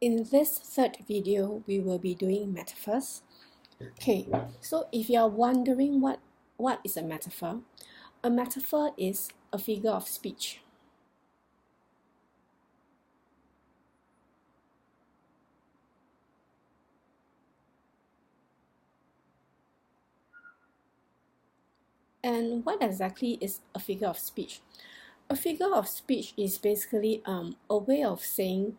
In this third video, we will be doing metaphors. Okay, so if you are wondering what is a metaphor is a figure of speech. And what exactly is a figure of speech? A figure of speech is basically a way of saying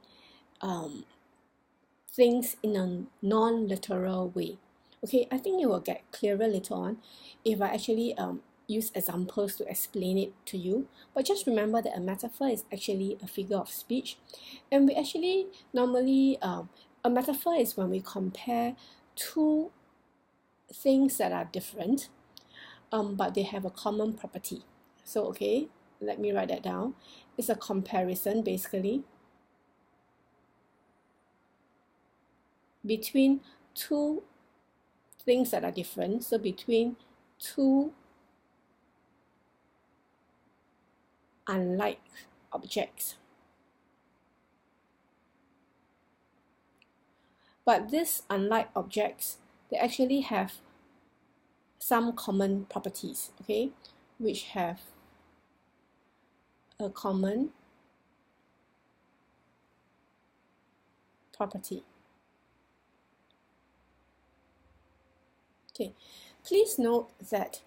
things in a non-literal way. Okay, I think it will get clearer later on if I actually use examples to explain it to you. But just remember that a metaphor is actually a figure of speech, and we actually normally a metaphor is when we compare two things that are different, but they have a common property. So okay, let me write that down. It's a comparison basically between two things that are different. So between two unlike objects. But these unlike objects, they actually have some common properties, okay, which have a common property. Okay, please note that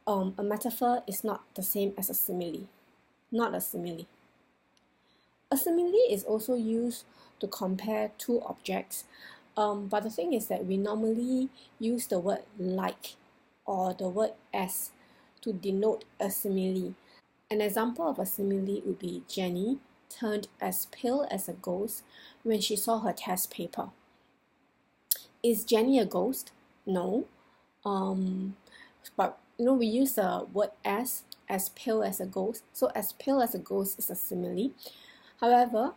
a metaphor is not the same as a simile, not a simile. A simile is also used to compare two objects, but the thing is that we normally use the word like or the word as to denote a simile. An example of a simile would be Jenny turned as pale as a ghost when she saw her test paper. Is Jenny a ghost? No. But we use the word as pale as a ghost. So as pale as a ghost is a simile. However,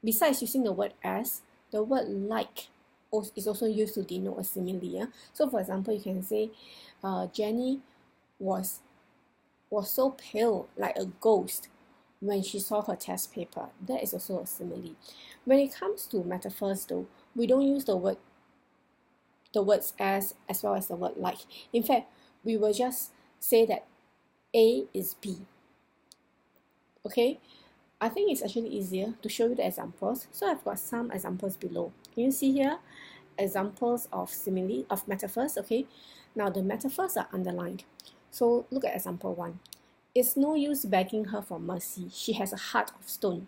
besides using the word as, the word like is also used to denote a simile. Yeah? So for example, you can say Jenny was so pale like a ghost when she saw her test paper. That is also a simile. When it comes to metaphors though, we don't use the words as well as the word like. In fact, we will just say that A is B. Okay, I think it's actually easier to show you the examples. So I've got some examples below. Can you see here? Examples of simile, of metaphors, okay? Now the metaphors are underlined. So look at example 1. It's no use begging her for mercy. She has a heart of stone.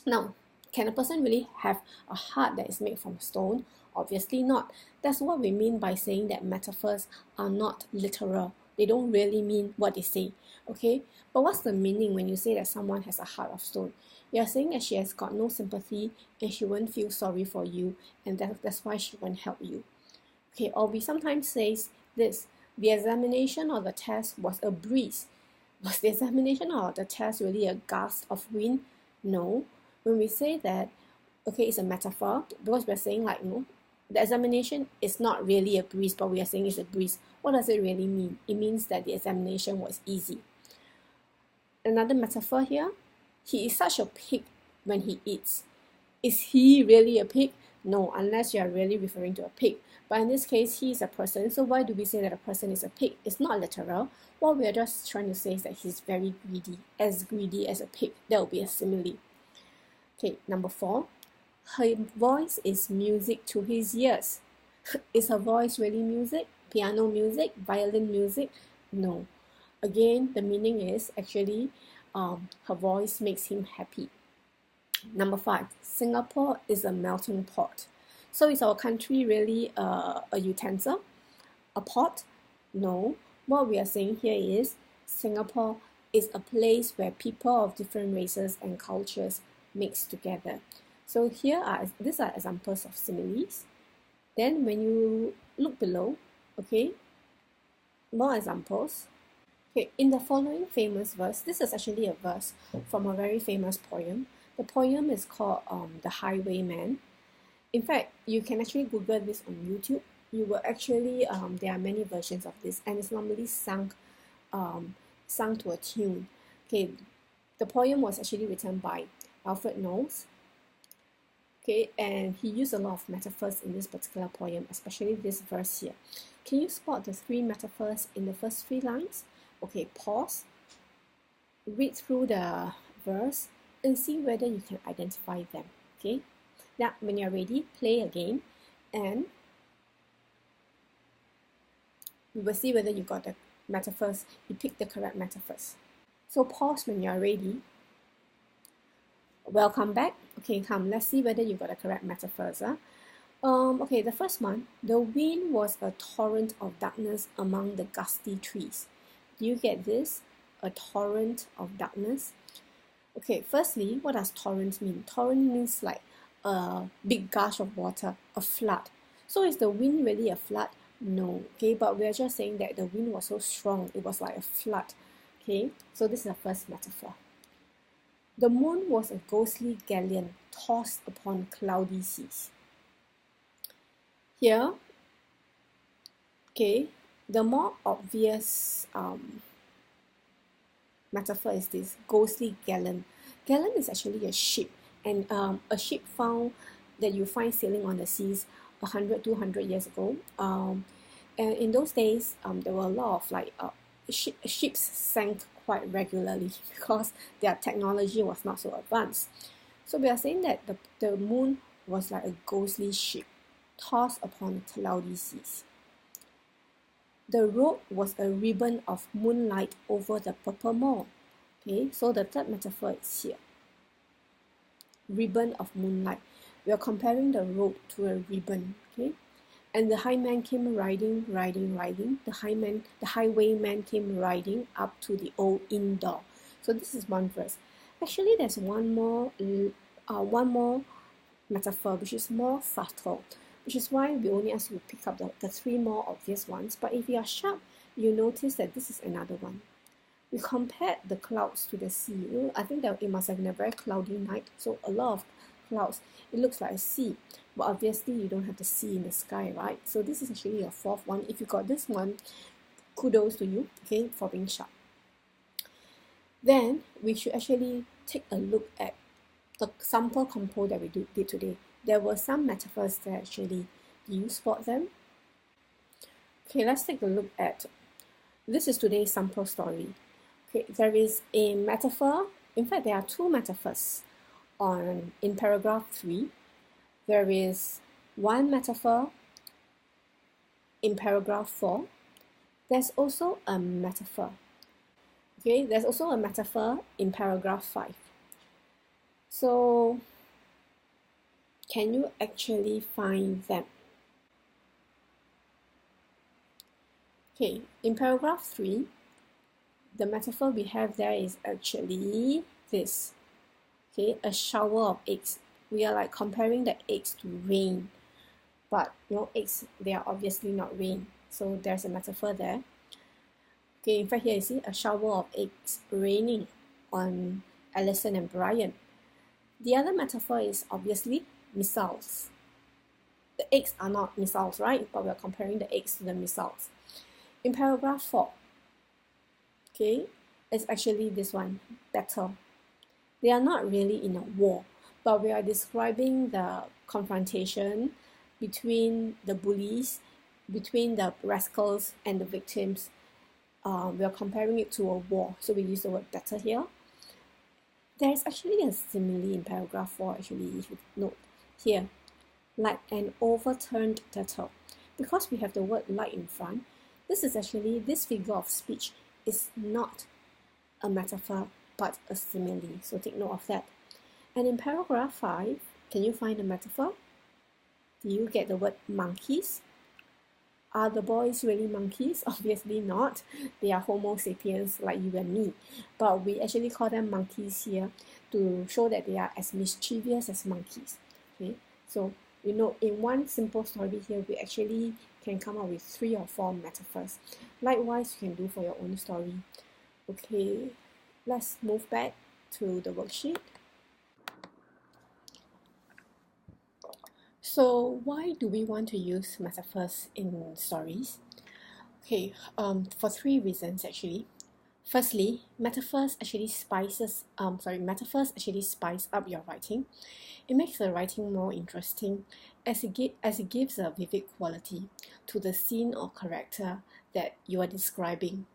Now, can a person really have a heart that is made from stone? Obviously not. That's what we mean by saying that metaphors are not literal. They don't really mean what they say, okay? But what's the meaning when you say that someone has a heart of stone? You're saying that she has got no sympathy and she won't feel sorry for you, and that's why she won't help you. Okay, or we sometimes say this: the examination or the test was a breeze. Was the examination or the test really a gust of wind? No. When we say that, okay, it's a metaphor, because we're saying like, the examination is not really a breeze, but we are saying it's a breeze. What does it really mean? It means that the examination was easy. Another metaphor here: he is such a pig when he eats. Is he really a pig? No, unless you are really referring to a pig. But in this case, he is a person. So why do we say that a person is a pig? It's not literal. What we are just trying to say is that he's very greedy as a pig. That would be a simile. Okay, number 4. Her voice is music to his ears. Is her voice really music? Piano music? Violin music? No. Again, the meaning is actually her voice makes him happy. Number 5. Singapore is a melting pot. So is our country really a utensil? A pot? No. What we are saying here is Singapore is a place where people of different races and cultures mix together. So these are examples of similes. Then when you look below, okay, more examples. Okay, in the following famous verse, this is actually a verse from a very famous poem. The poem is called The Highwayman. In fact, you can actually Google this on YouTube. You will actually, there are many versions of this, and it's normally sung to a tune. Okay, the poem was actually written by Alfred Knowles. Okay, and he used a lot of metaphors in this particular poem, especially this verse here. Can you spot the 3 metaphors in the first 3 lines? Okay, pause, read through the verse, and see whether you can identify them. Okay, now when you're ready, play again, and we will see whether you got the metaphors, you pick the correct metaphors. So pause when you're ready. Welcome back. Okay, come, let's see whether you got the correct metaphors. Okay, the first one, the wind was a torrent of darkness among the gusty trees. Do you get this? A torrent of darkness. Okay, firstly, what does torrent mean? Torrent means like a big gush of water, a flood. So is the wind really a flood? No. Okay, but we're just saying that the wind was so strong, it was like a flood. Okay, so this is the first metaphor. The moon was a ghostly galleon tossed upon cloudy seas. Here, okay, the more obvious metaphor is this ghostly galleon. Galleon is actually a ship, and a ship found that you find sailing on the seas 100, 200 years ago. And in those days, there were a lot of like ships sank quite regularly because their technology was not so advanced. So we are saying that the moon was like a ghostly ship tossed upon cloudy seas. The road was a ribbon of moonlight over the purple moor. Okay, so the third metaphor is here. Ribbon of moonlight. We are comparing the road to a ribbon. Okay, and the highman came riding. The highwayman came riding up to the old inn door. So this is one verse. Actually, there's one more metaphor which is more subtle, which is why we only ask you to pick up the 3 more obvious ones. But if you are sharp, you notice that this is another one. We compared the clouds to the sea. I think that it must have been a very cloudy night, so a lot of clouds. It looks like a sea, but obviously you don't have the sea in the sky, right? So this is actually your 4th one. If you got this one, kudos to you, okay, for being sharp. Then we should actually take a look at the sample compo that we did today. There were some metaphors there actually. Do you spot them? Okay, let's take a look at, this is today's sample story. Okay, there is a metaphor. In fact, there are 2 metaphors in paragraph 3. There is 1 metaphor in paragraph 4. There's also a metaphor. Okay, there's also a metaphor in paragraph 5. So, can you actually find them? Okay, in paragraph 3, the metaphor we have there is actually this. Okay, a shower of eggs. We are like comparing the eggs to rain. But, eggs, they are obviously not rain. So, there's a metaphor there. Okay, in fact, here you see a shower of eggs raining on Alison and Brian. The other metaphor is obviously missiles. The eggs are not missiles, right? But we are comparing the eggs to the missiles. In paragraph 4, okay, it's actually this one, battle. They are not really in a war, but we are describing the confrontation between the bullies, between the rascals and the victims. We are comparing it to a war, so we use the word battle here. There is actually a simile in paragraph 4, actually, if you note here, like an overturned turtle. Because we have the word like in front, this figure of speech is not a metaphor, but a simile. So take note of that. And in paragraph 5, can you find a metaphor? Do you get the word monkeys? Are the boys really monkeys? Obviously not. They are Homo sapiens like you and me. But we actually call them monkeys here to show that they are as mischievous as monkeys. Okay, so in one simple story here, we actually can come up with 3 or 4 metaphors. Likewise, you can do for your own story. Okay, let's move back to the worksheet. So why do we want to use metaphors in stories? Okay, for 3 reasons actually. Firstly, metaphors actually spice up your writing. It makes the writing more interesting as it gives a vivid quality to the scene or character that you are describing.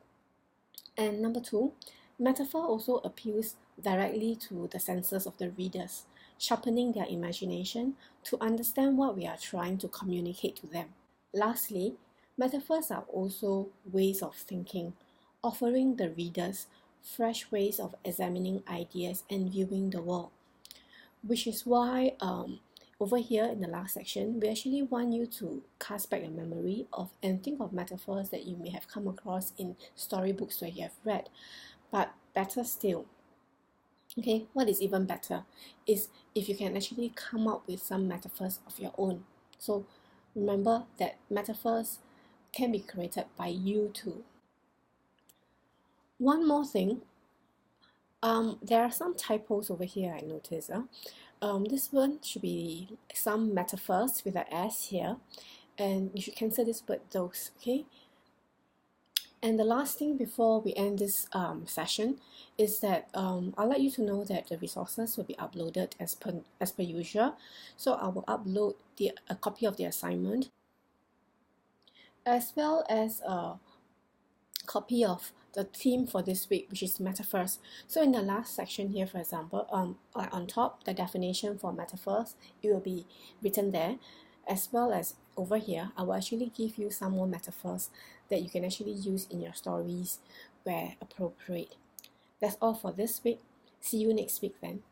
And number two, metaphor also appeals directly to the senses of the readers, sharpening their imagination to understand what we are trying to communicate to them. Lastly, metaphors are also ways of thinking, offering the readers fresh ways of examining ideas and viewing the world, which is why over here in the last section, we actually want you to cast back your memory of and think of metaphors that you may have come across in storybooks that you have read. But better still, okay, what is even better is if you can actually come up with some metaphors of your own. So remember that metaphors can be created by you too. One more thing, there are some typos over here I noticed. This one should be some metaphors with an S here, and you should cancel this but those, okay? And the last thing before we end this session is that I'll let you to know that the resources will be uploaded as per usual. So I will upload a copy of the assignment as well as a copy of the theme for this week, which is metaphors. So in the last section here, for example, on top, the definition for metaphors, it will be written there, as well as over here, I will actually give you some more metaphors that you can actually use in your stories where appropriate. That's all for this week. See you next week then.